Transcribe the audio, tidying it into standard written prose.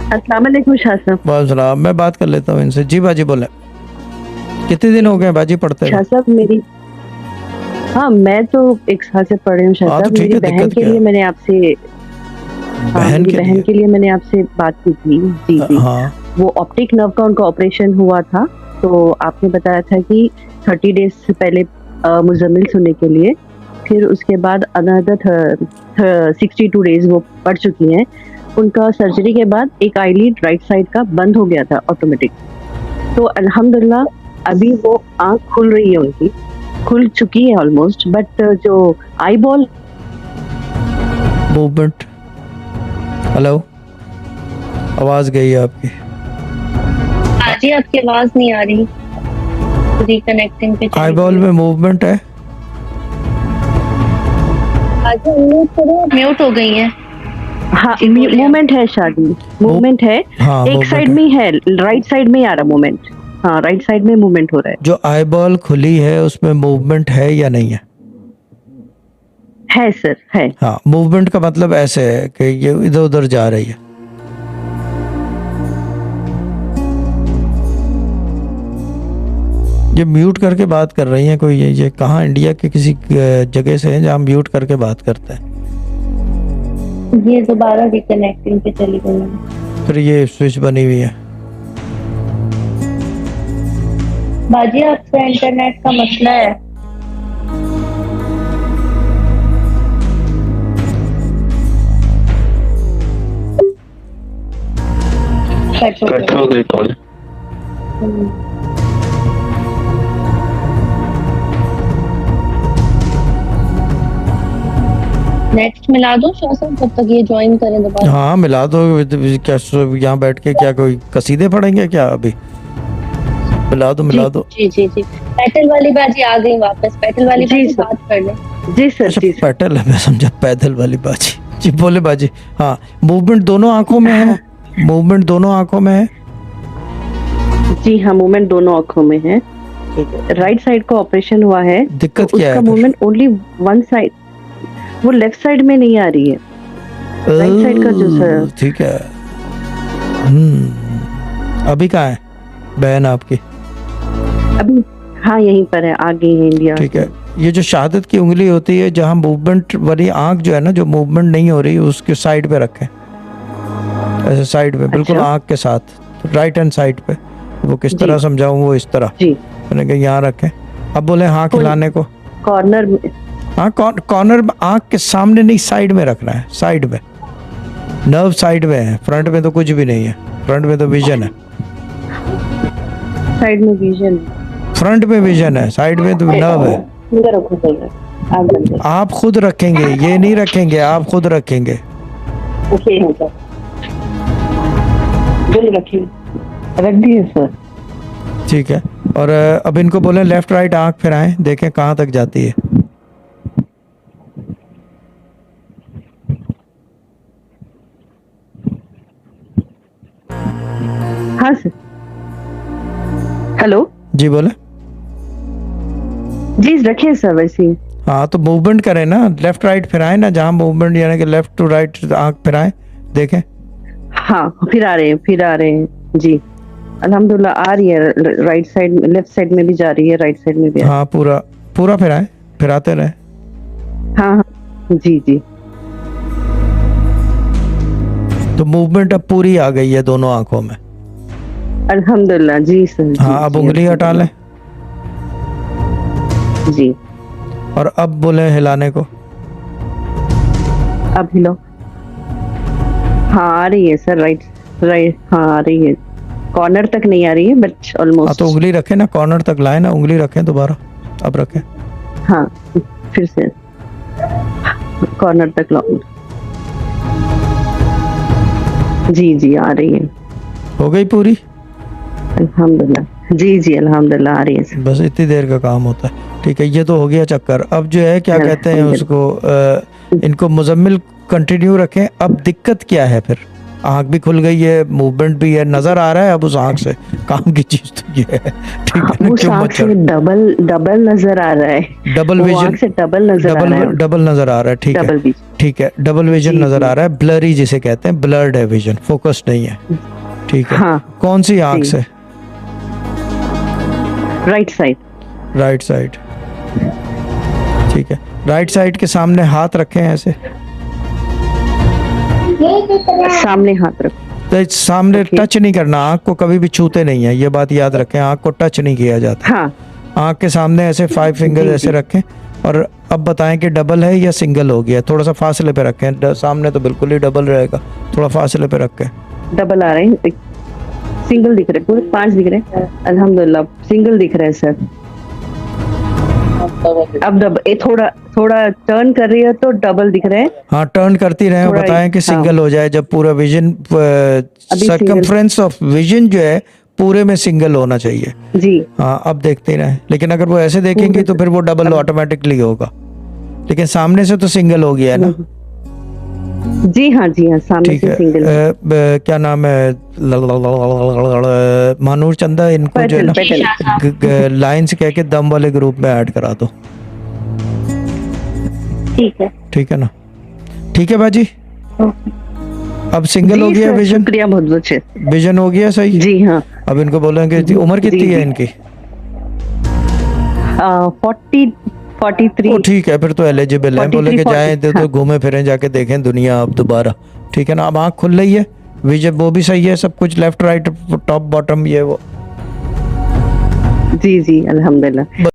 अस्सलाम वालेकुम शाह साहब। वालेकुम सलाम। मैं बात कर लेता हूँ इनसे। जी बाजी बोले, कितने दिन हो गए बाजी पढ़ते शाह हुए? साहब मेरी, हाँ मैं तो 1 साल से पढ़ रही हूँ शाह हाँ तो साहब। ठीक मेरी है, बहन दिक्कत के क्या लिए है? मैंने आपसे, हाँ बहन मेरी के बहन लिए? के लिए मैंने आपसे बात की थी। जी जी, हाँ। वो ऑप्टिक नर्व का उनका ऑपरेशन हुआ था, तो आपने बताया था कि 30 डेज से पहले मुजम्मिल सुनने के लिए, फिर उसके बाद अनदर 62 डेज वो पढ़ चुकी हैं। उनका सर्जरी के बाद एक आईलिड राइट साइड का बंद हो गया था ऑटोमेटिक, तो अल्हम्दुलिल्लाह अभी वो आँख खुल रही है, उनकी खुल चुकी है ऑलमोस्ट, बट जो आई बॉल मूवमेंट। हेलो, आवाज गई है आपकी। जी आपकी आवाज नहीं आ रही, रिकनेक्टिंग पे आई बॉल में मूवमेंट है? म्यूट हो गई है। हाँ मूवमेंट है शादी, मूवमेंट है। हाँ, एक साइड में ही है, राइट साइड में ही आ रहा मूवमेंट। हाँ राइट साइड में मूवमेंट हो रहा है। जो आई बॉल खुली है उसमें मूवमेंट है या नहीं है? है सर, है। हाँ, मूवमेंट का मतलब ऐसे है कि ये इधर उधर जा रही है। ये म्यूट करके बात कर रही है कोई? ये कहाँ, इंडिया के किसी जगह से है जहाँ म्यूट करके बात करते हैं? ये दोबारा रिकनेक्टिंग पे चली गई है। फिर ये स्विच बनी हुई है। बाजी आपका इंटरनेट का मसला है। कट हो गई कॉल। नेक्स्ट मिला दो शाह साहब, तब तक ये ज्वाइन करें दोबारा। हाँ मिला दो। क्या यहाँ बैठ के क्या कोई कसीदे पढ़ेंगे क्या अभी? मिला दो, मिला दो। जी जी जी, पैटल वाली बाजी आ गई वापस। पैटल वाली बाजी बात कर ले। जी सर। अच्छा जी सर। पैटल है, मैं समझा पैदल वाली बाजी। जी बोले बाजी। हाँ, मूवमेंट दोनों आंखों में है? मूवमेंट दोनों आंखों में है? जी हाँ, मूवमेंट दोनों आंखों में है। राइट साइड का ऑपरेशन हुआ है, दिक्कत तो क्या है उसका फिर? मूवमेंट ओनली वन साइड, वो लेफ्ट साइड में नहीं आ रही है। राइट साइड का जो सर। ठीक है। अभी कहाँ है बहन आपकी? अभी हाँ यहीं पर है, आ गई है इंडिया। ठीक है। ये जो शहादत की उंगली होती है, जहाँ मूवमेंट वाली आंख जो है ना, जो मूवमेंट नहीं हो रही, उसके साइड पे रखें, ऐसे साइड में, बिल्कुल आंख के साथ, राइट हैंड साइड पे। वो किस तरह समझाऊं? वो इस तरह जी, मैंने कहा यहाँ रखें। अब बोले हाँ खिलाने को। कॉर्नर में। हाँ कॉर्नर में, आंख के सामने नहीं, साइड में रखना है, साइड में। नर्व साइड में है, फ्रंट में तो कुछ भी नहीं है। फ्रंट में तो विजन है। साइड में विजन, फ्रंट में विजन है, साइड में तो नर्व है। इधर रखो सर। आप खुद रखेंगे, ये नहीं रखेंगे, आप खुद रखेंगे। ओके सर, बिल रखिए, रख दिए सर। ठीक है। और अब इनको बोले लेफ्ट राइट आंख फिराएं, देखें कहाँ तक जाती है। हाँ सर। हेलो जी बोले। जी रखिए सर वैसे ही। हाँ तो मूवमेंट करें ना, लेफ्ट राइट फिराएं ना, जहाँ मूवमेंट यानी कि लेफ्ट टू राइट आंख फिराएं, देखें। हाँ फिर आ रहे हैं, फिर आ रहे हैं जी। अल्हम्दुलिल्लाह आ रही है, राइट साइड में, लेफ्ट साइड में भी जा रही है, राइट साइड में भी। हाँ पूरा पूरा फिराएं, फिराते रहे। हाँ हाँ जी जी। तो मूवमेंट अब पूरी आ गई है दोनों आंखों में। अल्हम्दुलिल्लाह जी सर। हाँ अब उंगली हटा लें जी। और अब बोले हिलाने को। अब हिलो। हाँ आ रही है सर, राइट राइट, हाँ आ रही है। कॉर्नर तक नहीं आ रही है बट हाँ ऑलमोस्ट। तो उंगली रखें ना, कॉर्नर तक लाए ना, उंगली रखें दोबारा। अब रखें। हाँ फिर से कॉर्नर तक लाओ। जी जी आ रही है। हो गई पूरी? अल्हम्दुलिल्लाह जी जी, अल्हम्दुलिल्लाह आ रही है सर। बस इतनी देर का काम होता है। ठीक है, ये तो हो गया चक्कर। अब जो है क्या कहते हैं उसको, इनको मुजम्मिल कंटिन्यू रखें। अब दिक्कत क्या है फिर? आँख भी खुल गई है, मूवमेंट भी है, नजर आ रहा है अब उस आँख से। काम की चीज तो ये है, ठीक है ना, उस क्यों आँख मच्छर। से डबल नजर आ रहा है, डबल वो विजन, आँख से डबल नजर आ रहा है, डबल नजर आ रहा है, ठीक है, डबल विजन। ठीक है, डबल विजन जी, नजर जी। आ रहा है, ब्लरी जिसे कहते हैं, ब्लर्ड है विजन, फोकस नहीं है, ठीक है। हाँ, कौन सी आँख जी। से? Right side. राइट साइड, ठीक है। राइट साइड के सामने हाथ रखे हैं ऐसे, सामने हाथ रखो। तो सामने Okay. टच नहीं करना, आँख को कभी भी छूते नहीं है, ये बात याद रखें, आँख को टच नहीं किया जाता। हाँ, आँख के सामने ऐसे 5 फिंगर जी, ऐसे जी। रखें, और अब बताएं कि डबल है या सिंगल हो गया। थोड़ा सा फासले पे रखें, सामने तो बिल्कुल ही डबल रहेगा, थोड़ा फासले पे रखें। डबल आ रहे हैं, सिंगल दिख रहे, पूरे 5 दिख रहे हैं, अल्हम्दुलिल्लाह सिंगल दिख रहा है सर। अब थोड़ा टर्न कर रही है तो डबल दिख रहे हैं। हाँ, टर्न करती रहें, थोड़ा बताएं कि हाँ। सिंगल हो जाए, जब पूरा विजन, सर्कमफ्रेंस ऑफ विजन जो है पूरे में सिंगल होना चाहिए। जी, हाँ, अब देखते रहें, लेकिन अगर वो ऐसे देखेंगे तो फिर वो डबल ऑटोमेटिकली होगा, लेकिन सामने से तो सिंगल हो गया है ना। जी हाँ, सामने ठीक से है। सिंगल। क्या नाम है, मानूर चंदा, इनको जो है ना पेटल। लाइन से कह के दम वाले ग्रुप में ऐड करा दो, ठीक है। ठीक है ना। ठीक है बाजी, अब सिंगल हो जी गया सर, विजन, शुक्रिया बहुत बहुत। विजन हो गया सही। जी हाँ, अब इनको बोलेंगे कि उम्र कितनी जी, है जी। इनकी? 43। ओ ठीक है, फिर तो एलिजिबल है, बोले कि 43, जाएं तो हाँ। घूमे फिरें, जाके देखें दुनिया अब दोबारा, ठीक है ना। अब आँख खुल रही है, विजन वो भी सही है, सब कुछ लेफ्ट राइट टॉप बॉटम ये वो। जी अल्हम्दुलिल्लाह।